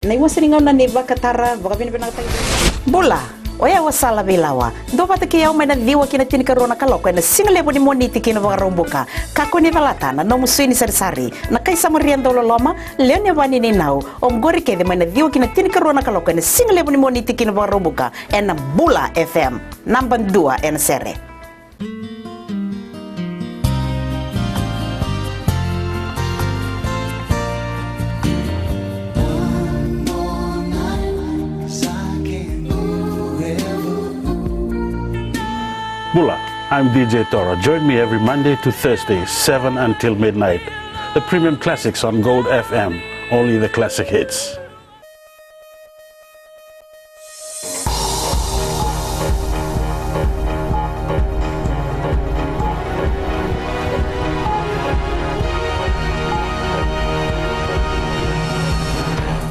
Naiwasaningaw na niba katara vakapinipinakatay bola oya wasala bilawa do pataki yaw may nadiwa kinatini karona kaloko na single ni moniti kina vakaromboka kako ni valatana no musini sari na kaisa marianda loloma leone vani ni nau omgori ke de may nadiwa kinatini karona kaloko na single ni moniti kina vakaromboka na Bula FM number 2 en sere. Bula, I'm DJ Toro. Join me every Monday to Thursday, 7 until midnight. The premium classics on Gold FM, only the classic hits.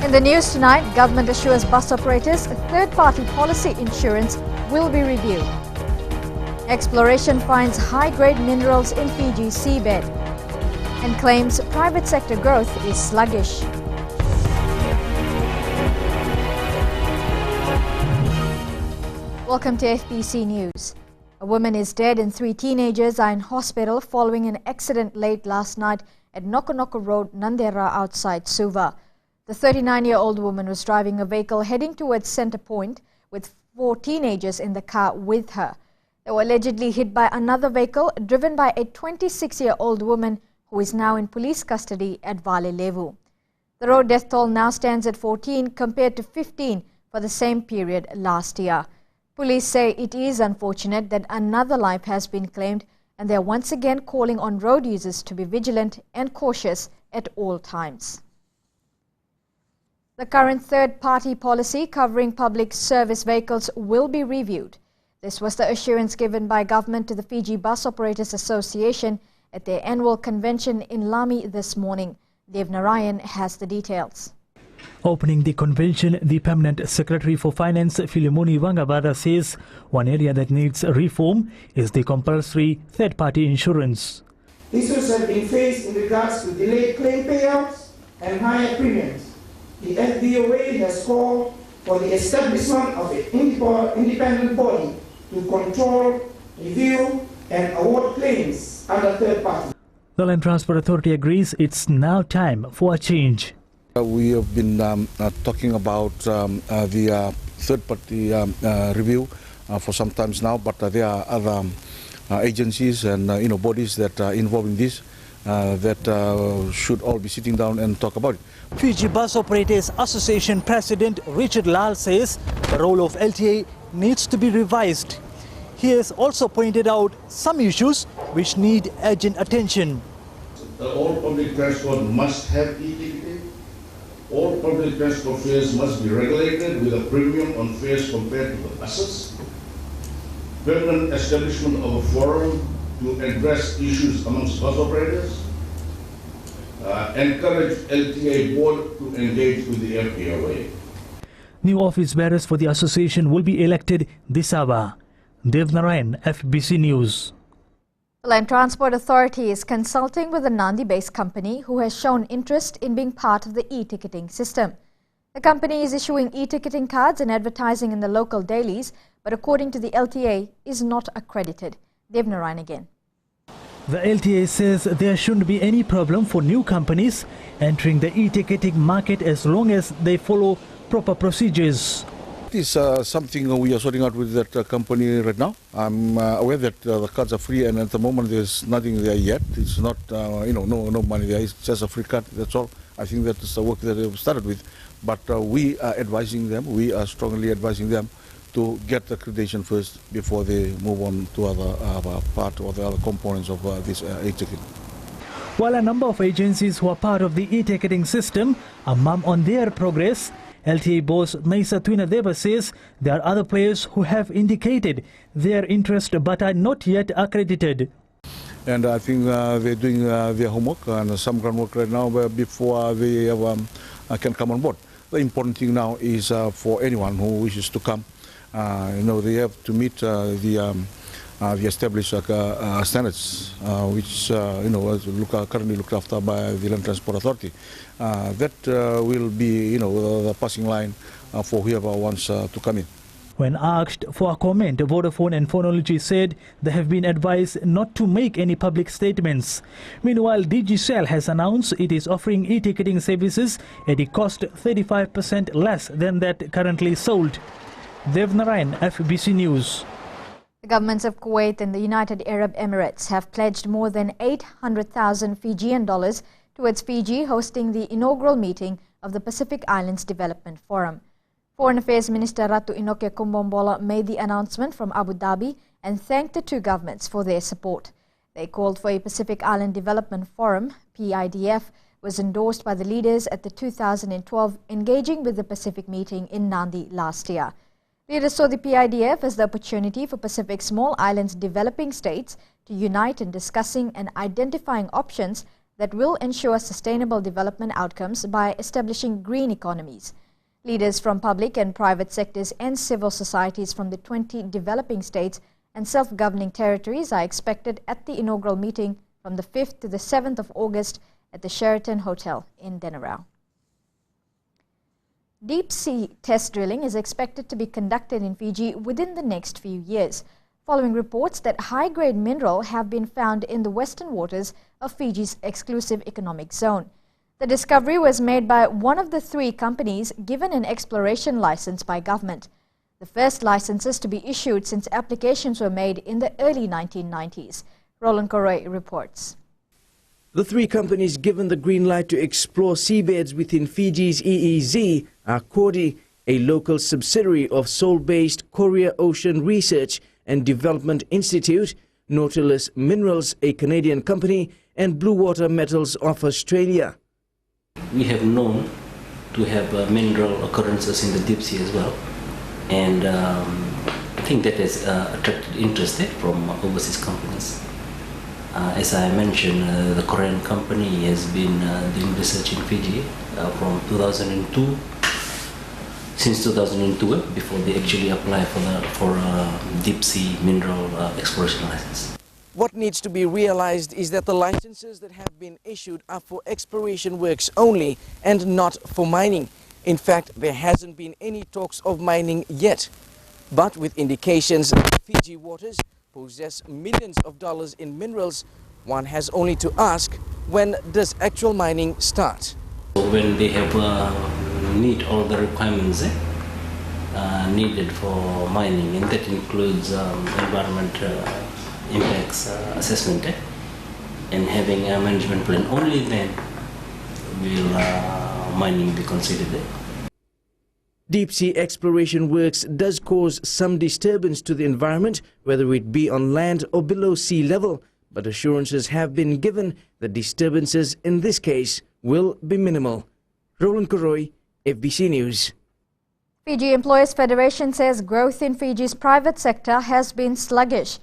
In the news tonight, government assures bus operators a third-party policy insurance will be reviewed. Exploration finds high-grade minerals in Fiji seabed and claims private sector growth is sluggish. Welcome to FBC News. A woman is dead and 3 teenagers are in hospital following an accident late last night at Nokonoko Road, Nandera, outside Suva. The 39-year-old woman was driving a vehicle heading towards Centre Point with 4 teenagers in the car with her. They were allegedly hit by another vehicle driven by a 26-year-old woman who is now in police custody at Vale Levu. The road death toll now stands at 14 compared to 15 for the same period last year. Police say it is unfortunate that another life has been claimed and they are once again calling on road users to be vigilant and cautious at all times. The current third-party policy covering public service vehicles will be reviewed. This was the assurance given by government to the Fiji Bus Operators Association at their annual convention in Lami this morning. Dev Narayan has the details. Opening the convention, the Permanent Secretary for Finance, Filimoni Vangavada, says one area that needs reform is the compulsory third-party insurance. Issues have been faced in regards to delayed claim payouts and higher premiums. The FBOA has called for the establishment of an independent body to control, review and award claims under third party. The Land Transport Authority agrees it's now time for a change. We have been talking about the third-party review for some time now, but there are other agencies and bodies that are involved in this that should all be sitting down and talk about it. Fiji Bus Operators Association President Richard Lal says the role of LTA needs to be revised. He has also pointed out some issues which need urgent attention. All public transport must have e-ticketing. All public transport fares must be regulated with a premium on fares compared to the buses. Permanent establishment of a forum to address issues amongst bus operators. Encourage LTA board to engage with the FBOA. New office bearers for the association will be elected this hour. Dev Narayan, FBC News. The Land Transport Authority is consulting with a Nandi-based company who has shown interest in being part of the e-ticketing system. The company is issuing e-ticketing cards and advertising in the local dailies, but according to the LTA, is not accredited. Dev Narayan again. The LTA says there shouldn't be any problem for new companies entering the e-ticketing market as long as they follow proper procedures. It is something we are sorting out with that company right now. I'm aware that the cards are free, and at the moment there's nothing there yet. It's not, no money there. It's just a free card. That's all. I think that is the work that they've started with. But we are advising them. We are strongly advising them to get the accreditation first before they move on to other part or the other components of this e-ticketing. While a number of agencies who are part of the e-ticketing system are mum on their progress, LTA boss Maisa Twinadeva says there are other players who have indicated their interest but are not yet accredited. And I think they're doing their homework and some groundwork right now before they can come on board. The important thing now is for anyone who wishes to come, they have to meet the the established standards, which currently looked after by the Land Transport Authority. That will be, the passing line for whoever wants to come in. When asked for a comment, Vodafone and Phonology said they have been advised not to make any public statements. Meanwhile, Digicel has announced it is offering e-ticketing services at a cost 35% less than that currently sold. Dev Narayan, FBC News. The governments of Kuwait and the United Arab Emirates have pledged more than 800,000 Fijian dollars towards Fiji hosting the inaugural meeting of the Pacific Islands Development Forum. Foreign Affairs Minister Ratu Inoke Kumbombola made the announcement from Abu Dhabi and thanked the two governments for their support. They called for a Pacific Island Development Forum, PIDF, was endorsed by the leaders at the 2012 Engaging with the Pacific meeting in Nandi last year. Leaders saw the PIDF as the opportunity for Pacific small islands developing states to unite in discussing and identifying options that will ensure sustainable development outcomes by establishing green economies. Leaders from public and private sectors and civil societies from the 20 developing states and self-governing territories are expected at the inaugural meeting from the 5th to the 7th of August at the Sheraton Hotel in Denarau. Deep-sea test drilling is expected to be conducted in Fiji within the next few years, following reports that high-grade mineral have been found in the western waters of Fiji's exclusive economic zone. The discovery was made by one of the 3 companies given an exploration license by government, the first licenses to be issued since applications were made in the early 1990s. Roland Koroi reports. The 3 companies given the green light to explore seabeds within Fiji's EEZ are Kordi, a local subsidiary of Seoul-based Korea Ocean Research and Development Institute, Nautilus Minerals, a Canadian company, and Blue Water Metals of Australia. We have known to have mineral occurrences in the deep sea as well, and I think that has attracted interest from overseas companies. As I mentioned, the Korean company has been doing research in Fiji from 2002, since 2002, before they actually apply for a deep sea mineral exploration license. What needs to be realized is that the licenses that have been issued are for exploration works only and not for mining. In fact, there hasn't been any talks of mining yet. But with indications that Fiji waters possess millions of dollars in minerals, one has only to ask, when does actual mining start? When they have meet all the requirements needed for mining, and that includes environmental impacts assessment and having a management plan, only then will mining be considered. Deep sea exploration works does cause some disturbance to the environment, whether it be on land or below sea level, but assurances have been given that disturbances in this case will be minimal. Roland Koroi, FBC News. Fiji Employers Federation says growth in Fiji's private sector has been sluggish.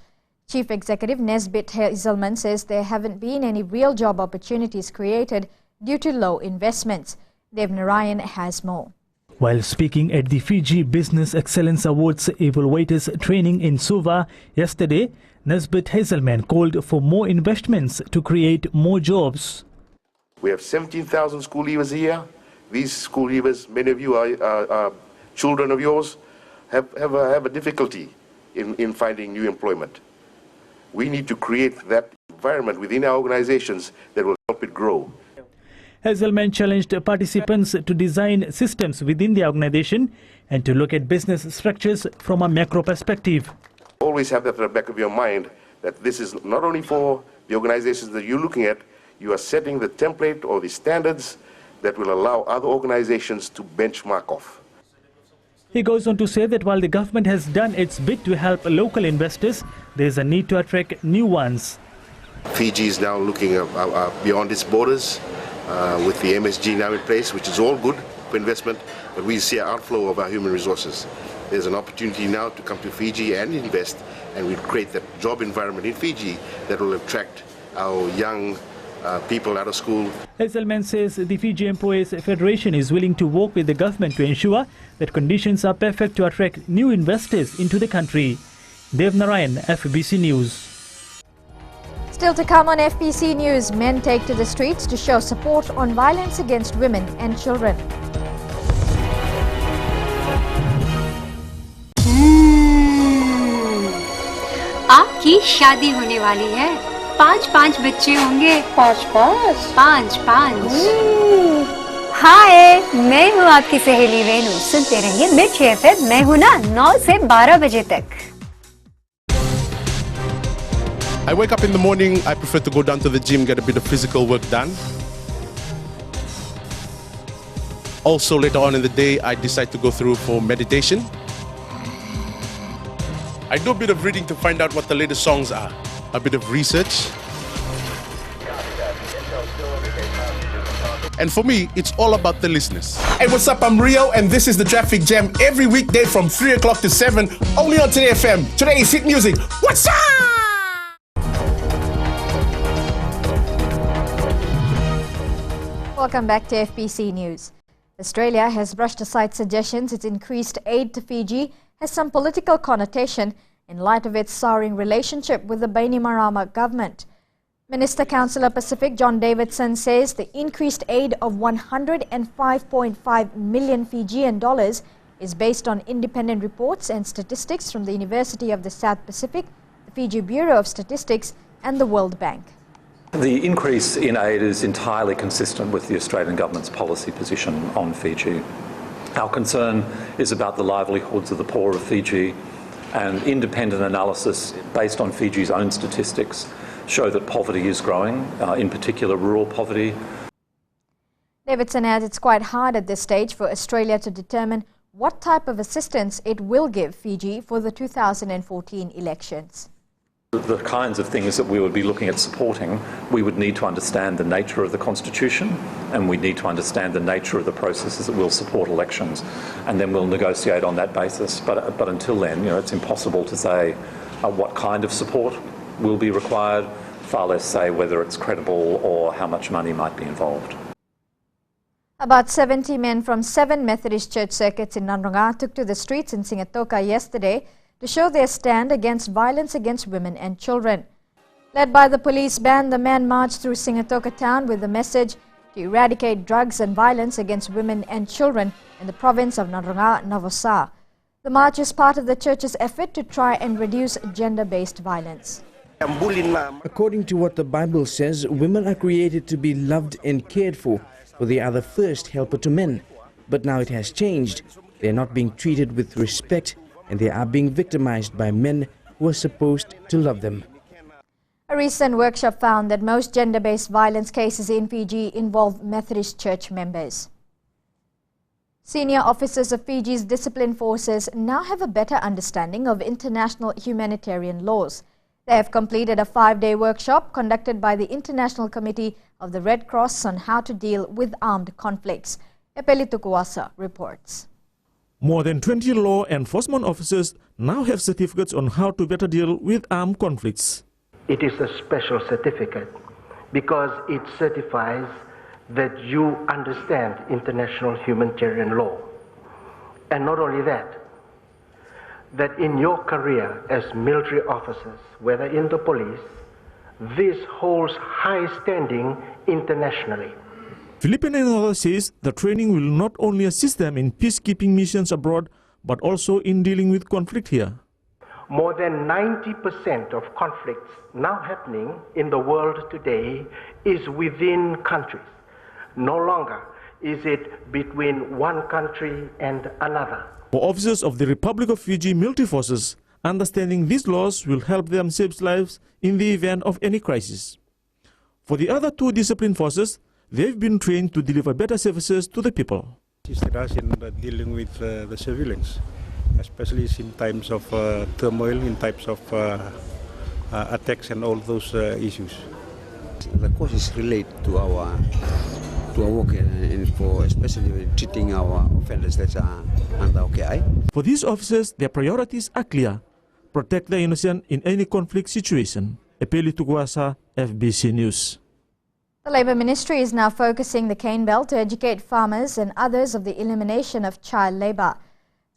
Chief Executive Nesbitt Hazelman says there haven't been any real job opportunities created due to low investments. Dev Narayan has more. While speaking at the Fiji Business Excellence Awards Evaluators training in Suva yesterday, Nesbitt Hazelman called for more investments to create more jobs. We have 17,000 school leavers here. These school leavers, many of you are children of yours, have a difficulty in finding new employment. We need to create that environment within our organizations that will help it grow. Hazelman challenged participants to design systems within the organization and to look at business structures from a macro perspective. Always have that at the back of your mind that this is not only for the organizations that you're looking at, you are setting the template or the standards that will allow other organizations to benchmark off. He goes on to say that while the government has done its bit to help local investors, there is a need to attract new ones. Fiji is now looking beyond its borders with the MSG now in place, which is all good for investment, but we see an outflow of our human resources. There's an opportunity now to come to Fiji and invest, and we'll create that job environment in Fiji that will attract our young people out of school. Hazelman says the Fiji Employers Federation is willing to work with the government to ensure that conditions are perfect to attract new investors into the country. Dev Narayan, FBC News. Still to come on FBC News, men take to the streets to show support on violence against women and children. आपकी शादी होने वाली है, 5 बच्चे होंगे। 5 हाय, मैं हूँ आपकी सहेली वेणु। सुनते रहिए मिर्च एफएम। मैं हूँ ना 9 से 12 बजे तक। I wake up in the morning, I prefer to go down to the gym, get a bit of physical work done. Also later on in the day, I decide to go through for meditation. I do a bit of reading to find out what the latest songs are, a bit of research. And for me, it's all about the listeners. Hey, what's up? I'm Rio, and this is the Traffic Jam every weekday from 3 o'clock to 7, only on Today FM. Today is hit music. What's up? Welcome back to FBC News. Australia has brushed aside suggestions its increased aid to Fiji has some political connotation in light of its souring relationship with the Bainimarama government. Minister Councillor Pacific John Davidson says the increased aid of 105.5 million Fijian dollars is based on independent reports and statistics from the University of the South Pacific, the Fiji Bureau of Statistics and the World Bank. The increase in aid is entirely consistent with the Australian government's policy position on Fiji. Our concern is about the livelihoods of the poor of Fiji, and independent analysis based on Fiji's own statistics show that poverty is growing, in particular rural poverty. Davidson adds it's quite hard at this stage for Australia to determine what type of assistance it will give Fiji for the 2014 elections. The kinds of things that we would be looking at supporting, we would need to understand the nature of the Constitution, and we need to understand the nature of the processes that will support elections, and then we'll negotiate on that basis. But until then, it's impossible to say what kind of support will be required, far less say whether it's credible or how much money might be involved. About 70 men from 7 Methodist church circuits in Nandronga took to the streets in Singatoka yesterday to show their stand against violence against women and children. Led by the police band, the men marched through Singatoka town with the message to eradicate drugs and violence against women and children in the province of Nandronga Navosa. The march is part of the church's effort to try and reduce gender-based violence. According to what the Bible says, women are created to be loved and cared for they are the first helper to men. But now it has changed. They are not being treated with respect, and they are being victimized by men who are supposed to love them. A recent workshop found that most gender-based violence cases in Fiji involve Methodist church members. Senior officers of Fiji's discipline forces now have a better understanding of international humanitarian laws. They have completed a 5-day workshop conducted by the International Committee of the Red Cross on how to deal with armed conflicts. Epeli Tukuasa reports. More than 20 law enforcement officers now have certificates on how to better deal with armed conflicts. It is a special certificate because it certifies that you understand international humanitarian law. And not only that, that in your career as military officers, whether in the police, this holds high standing internationally. Filipino Law says the training will not only assist them in peacekeeping missions abroad, but also in dealing with conflict here. More than 90% of conflicts now happening in the world today is within countries. No longer is it between one country and another. For officers of the Republic of Fiji military forces, understanding these laws will help them save lives in the event of any crisis. For the other 2 discipline forces, they've been trained to deliver better services to the people. Assisted us in dealing with the civilians, especially in times of turmoil, in types of attacks and all those issues. The courses relate to our work and for especially treating our offenders that are under OKI. For these officers, their priorities are clear: protect the innocent in any conflict situation. Epeli Tukuasa, FBC News. The Labour Ministry is now focusing the cane belt to educate farmers and others of the elimination of child labour.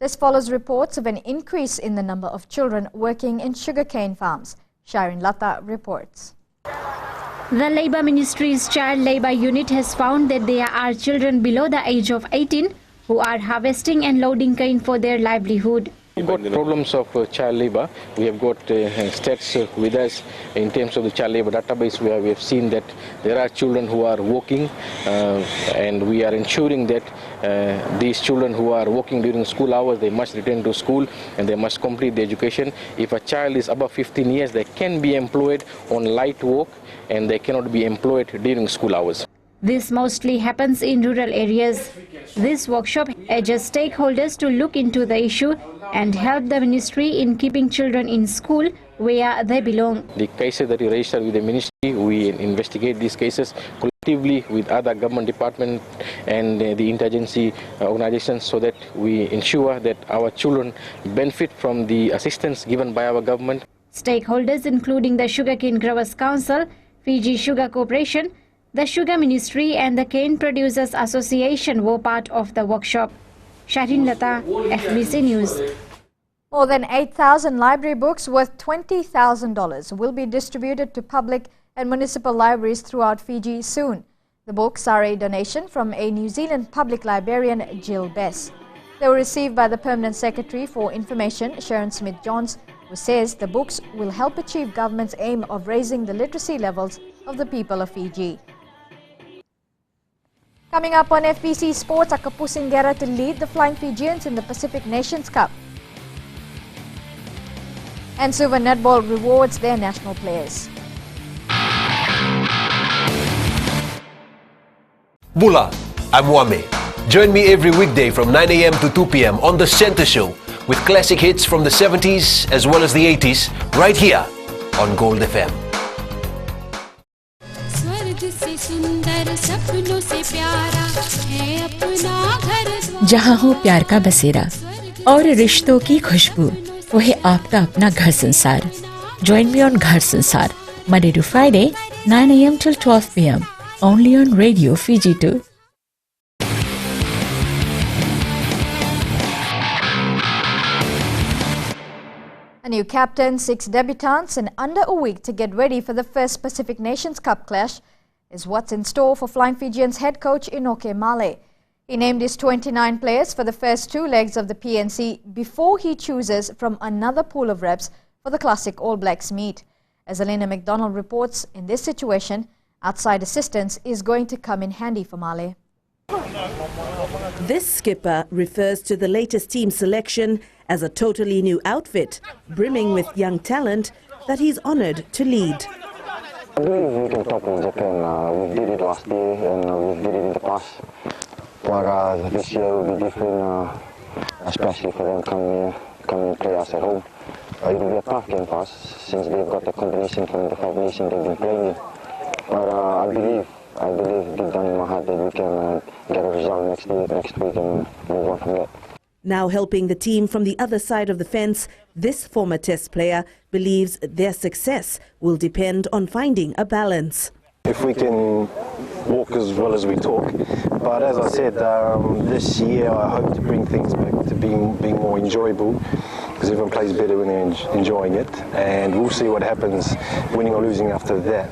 This follows reports of an increase in the number of children working in sugarcane farms. Shireen Lata reports. The Labour Ministry's Child Labour Unit has found that there are children below the age of 18 who are harvesting and loading cane for their livelihood. We've got problems of child labour. We have got stats with us in terms of the child labour database, where we have seen that there are children who are working, and we are ensuring that these children who are working during school hours, they must return to school and they must complete the education. If a child is above 15 years, they can be employed on light work and they cannot be employed during school hours. This mostly happens in rural areas. This workshop urges stakeholders to look into the issue and help the ministry in keeping children in school where they belong. The cases that we register with the ministry, we investigate these cases collectively with other government departments and the interagency organizations, so that we ensure that our children benefit from the assistance given by our government. Stakeholders including the Sugarcane Growers Council, Fiji Sugar Corporation, the Sugar Ministry and the Cane Producers Association were part of the workshop. Shireen Lata, FBC News. More than 8,000 library books worth $20,000 will be distributed to public and municipal libraries throughout Fiji soon. The books are a donation from a New Zealand public librarian, Jill Bess. They were received by the Permanent Secretary for Information, Sharon Smith-Johns, who says the books will help achieve government's aim of raising the literacy levels of the people of Fiji. Coming up on FBC Sports, Akapusingera to lead the Flying Fijians in the Pacific Nations Cup. And Suva Netball rewards their national players. Bula, I'm Wame. Join me every weekday from 9 a.m. to 2 p.m. on The Center Show with classic hits from the 70s as well as the 80s right here on Gold FM. जहाँ हो प्यार का बसेरा और रिश्तों की खुशबू, वो है आपका अपना घर संसार. Join me on Ghar Sansar, Monday to Friday, 9 a.m. till 12 p.m. only on Radio Fiji 2. A new captain, 6 debutants, and under a week to get ready for the first Pacific Nations Cup clash is what's in store for Flying Fijians head coach Inoke Male. He named his 29 players for the first 2 legs of the PNC before he chooses from another pool of reps for the classic All Blacks meet. As Elena McDonald reports, in this situation, outside assistance is going to come in handy for Male. This skipper refers to the latest team selection as a totally new outfit, brimming with young talent that he's honoured to lead. I believe we can top in Japan. We did it last year and we did it in the past. But this year will be different, especially for them coming play us at home. It will be a tough game for us since they've got the combination from the 5 nations they've been playing in. But I believe deep down in my heart that we can get a result next week and move on from there. Now helping the team from the other side of the fence, this former Test player believes their success will depend on finding a balance. If we can walk as well as we talk, but as I said, this year I hope to bring things back to being more enjoyable, because everyone plays better when they're enjoying it, and we'll see what happens, winning or losing after that.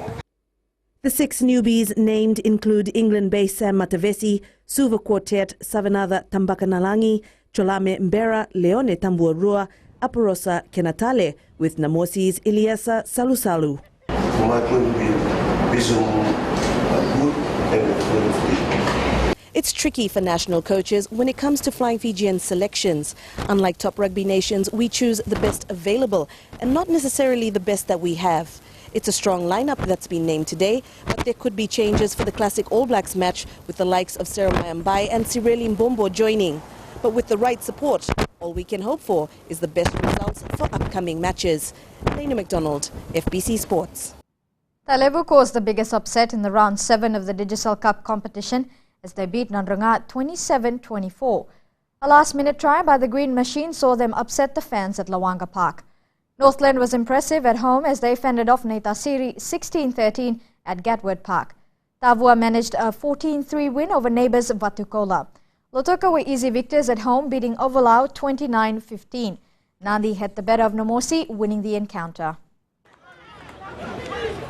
The 6 newbies named include England-based Sam Matavesi, Suva Quartet, Savanatha Tambakanalangi, Cholame Mbera, Leone Tambuarua, Aparosa Kenatale, with Namosi's Iliasa Salusalu. It's tricky for national coaches when it comes to Flying Fijian selections. Unlike top rugby nations, we choose the best available and not necessarily the best that we have. It's a strong lineup that's been named today, but there could be changes for the classic All Blacks match with the likes of Seremai Mbai and Sireli Mbombo joining. But with the right support, all we can hope for is the best results for upcoming matches. Elena McDonald, FBC Sports. Talevu caused the biggest upset in the round 7 of the Digicel Cup competition as they beat Nandranga 27-24. A last-minute try by the Green Machine saw them upset the fans at Lawanga Park. Northland was impressive at home as they fended off Neitasiri 16-13 at Gatwood Park. Tavua managed a 14-3 win over neighbours Vatukola. Lautoka were easy victors at home, beating Ovalau 29-15. Nandi had the better of Namosi, winning the encounter.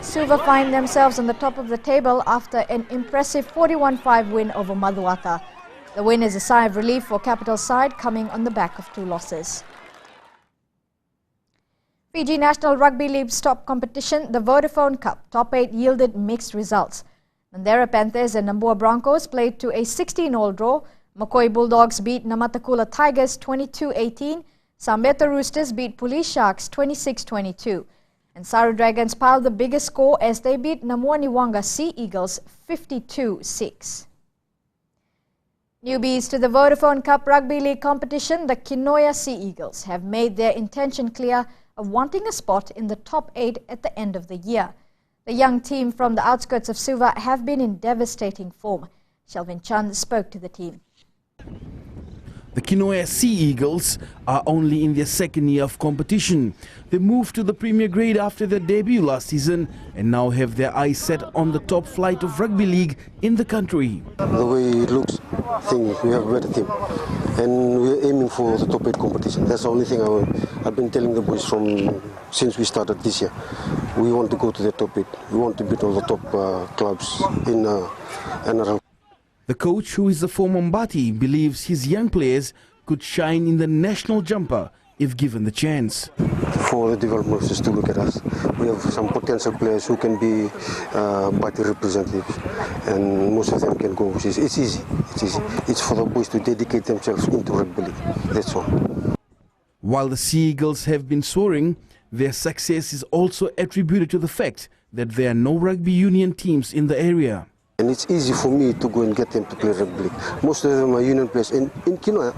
Suva find themselves on the top of the table after an impressive 41-5 win over Maduata. The win is a sigh of relief for capital side, coming on the back of 2 losses. Fiji National Rugby League's top competition, the Vodafone Cup, top 8 yielded mixed results. Nandera Panthers and Nambour Broncos played to a 16-all draw. Makoi Bulldogs beat Namatakula Tigers 22-18. Sambeta Roosters beat Police Sharks 26-22. And Saru Dragons piled the biggest score as they beat Namuaniwanga Sea Eagles 52-6. Newbies to the Vodafone Cup Rugby League competition, the Kinoya Sea Eagles have made their intention clear of wanting a spot in the top 8 at the end of the year. The young team from the outskirts of Suva have been in devastating form. Shelvin Chand spoke to the team. The Kinoya Sea Eagles are only in their second year of competition. They moved to the Premier Grade after their debut last season and now have their eyes set on the top flight of rugby league in the country. The way it looks, I think we have a better team. And we're aiming for the top 8 competition. That's the only thing I've been telling the boys since we started this year. We want to go to the top 8. We want to beat all the top clubs in NRL. The coach, who is the former Mbati, believes his young players could shine in the national jumper if given the chance. For the development officers to look at us, we have some potential players who can be Mbati representatives, and most of them can go overseas. It's easy. It's for the boys to dedicate themselves into rugby league. That's all. While the Sea Eagles have been soaring, their success is also attributed to the fact that there are no rugby union teams in the area. And it's easy for me to go and get them to play rugby league. Most of them are union players. And in Kinoya,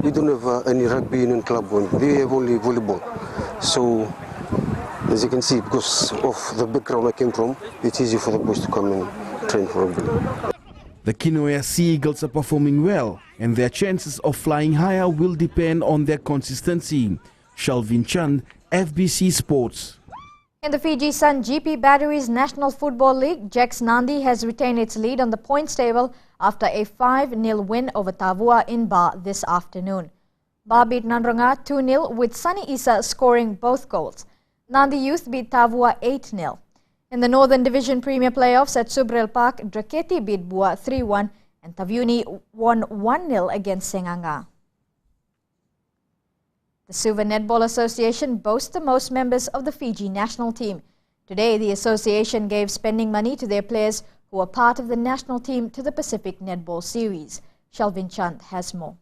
we don't have any rugby union club. They have only volleyball. So, as you can see, because of the background I came from, it's easy for the boys to come and train for rugby league. The Kinoya Sea Eagles are performing well, and their chances of flying higher will depend on their consistency. Shalvin Chand, FBC Sports. In the Fiji Sun GP Batteries National Football League, Jax Nandi has retained its lead on the points table after a 5-0 win over Tavua in Ba this afternoon. Ba beat Nandronga 2-0 with Sunny Isa scoring both goals. Nandi Youth beat Tavua 8-0. In the Northern Division Premier Playoffs at Subrel Park, Draketi beat Bua 3-1 and Taviuni won 1-0 against Senganga. The Suva Netball Association boasts the most members of the Fiji national team. Today, the association gave spending money to their players who are part of the national team to the Pacific Netball Series. Shelvin Chand has more.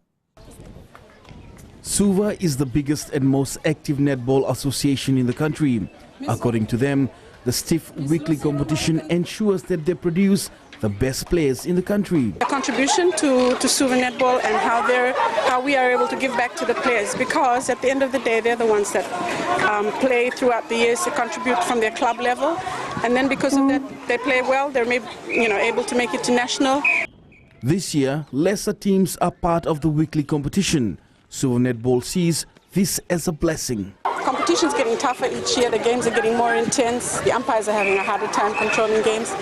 Suva is the biggest and most active netball association in the country. According to them, the stiff weekly competition ensures that they produce the best players in the country. A contribution to Suva Netball and how we are able to give back to the players, because at the end of the day they're the ones that play throughout the years, to contribute from their club level, and then because of that they play well, they're able to make it to national. This year, lesser teams are part of the weekly competition. Suva Netball sees this as a blessing. Competition's getting tougher each year, the games are getting more intense, the umpires are having a harder time controlling games.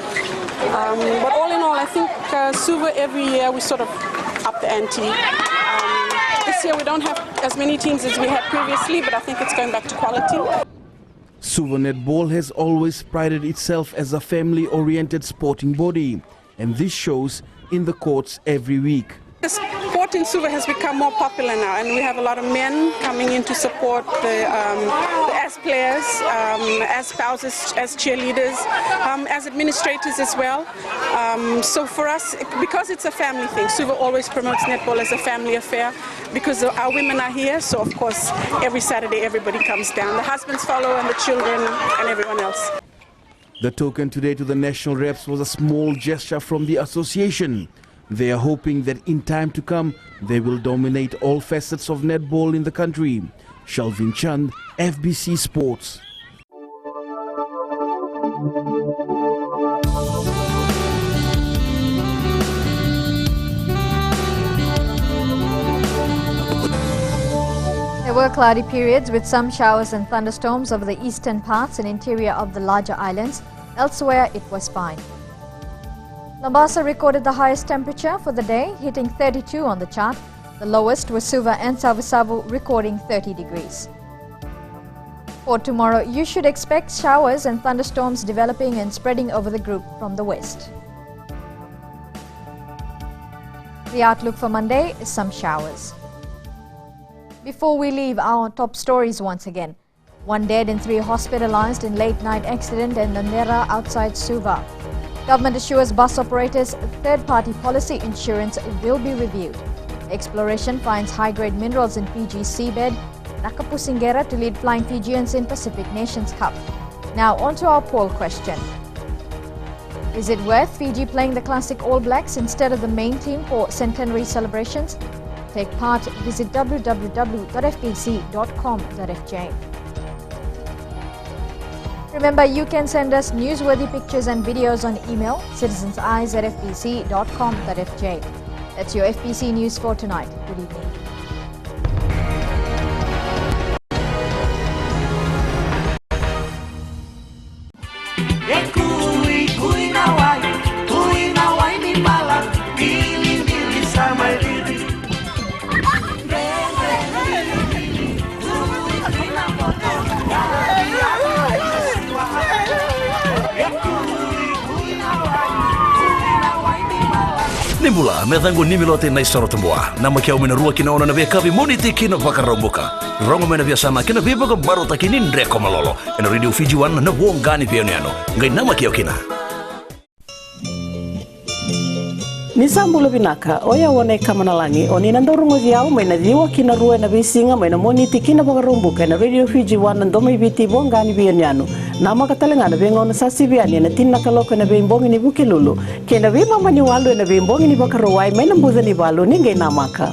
But all in all, I think Suva, every year we sort of up the ante. This year we don't have as many teams as we had previously, but I think it's going back to quality. Suva Netball has always prided itself as a family-oriented sporting body, and this shows in the courts every week. The sport in Suva has become more popular now, and we have a lot of men coming in to support as players, as spouses, as cheerleaders, as administrators as well. So for us, because it's a family thing, Suva always promotes netball as a family affair because our women are here. So of course, every Saturday everybody comes down. The husbands follow and the children and everyone else. The token today to the national reps was a small gesture from the association. They are hoping that in time to come, they will dominate all facets of netball in the country. Shalvin Chand, FBC Sports. There were cloudy periods with some showers and thunderstorms over the eastern parts and interior of the larger islands. Elsewhere, it was fine. Mombasa recorded the highest temperature for the day, hitting 32 on the chart. The lowest was Suva and Savusavu, recording 30 degrees. For tomorrow, you should expect showers and thunderstorms developing and spreading over the group from the west. The outlook for Monday is some showers. Before we leave, our top stories once again. 1 dead and 3 hospitalized in late-night accident in Nandera outside Suva. Government assures bus operators third-party policy insurance will be reviewed. Exploration finds high-grade minerals in Fiji's seabed. Nakapu Singera to lead Flying Fijians in Pacific Nations Cup. Now on to our poll question. Is it worth Fiji playing the classic All Blacks instead of the main team for centenary celebrations? Take part, visit www.fbc.com.fj. Remember, you can send us newsworthy pictures and videos on email, citizenseyes@fbc.com.fj. That's your FBC News for tonight. Good evening. Nimbula, methangu nimilote na isoro tambua. Nama kia umena rua kina ona na via kavi moniti kina wakarambuka. Rongo mena via sama kina via baka barota kini ndreko malolo. Ena Radio Fiji 1 na wongani via niano. Ngai nama kia kina. Nisambulo binaka, oya wane kamanalangi, oni nandorungo ziao, maina ziwa kina rua na visinga, maina moniti kina wakarumbuka, na Radio Fiji 1 na ndoma ibiti wongani via niano. Nama katalengana venga ona sasi viani, na tina kaloka na vimbongi ni buke lulu. Kena vima mani walu na vimbongi ni bakarawai, maina mbuza ni walu, ninge namaka.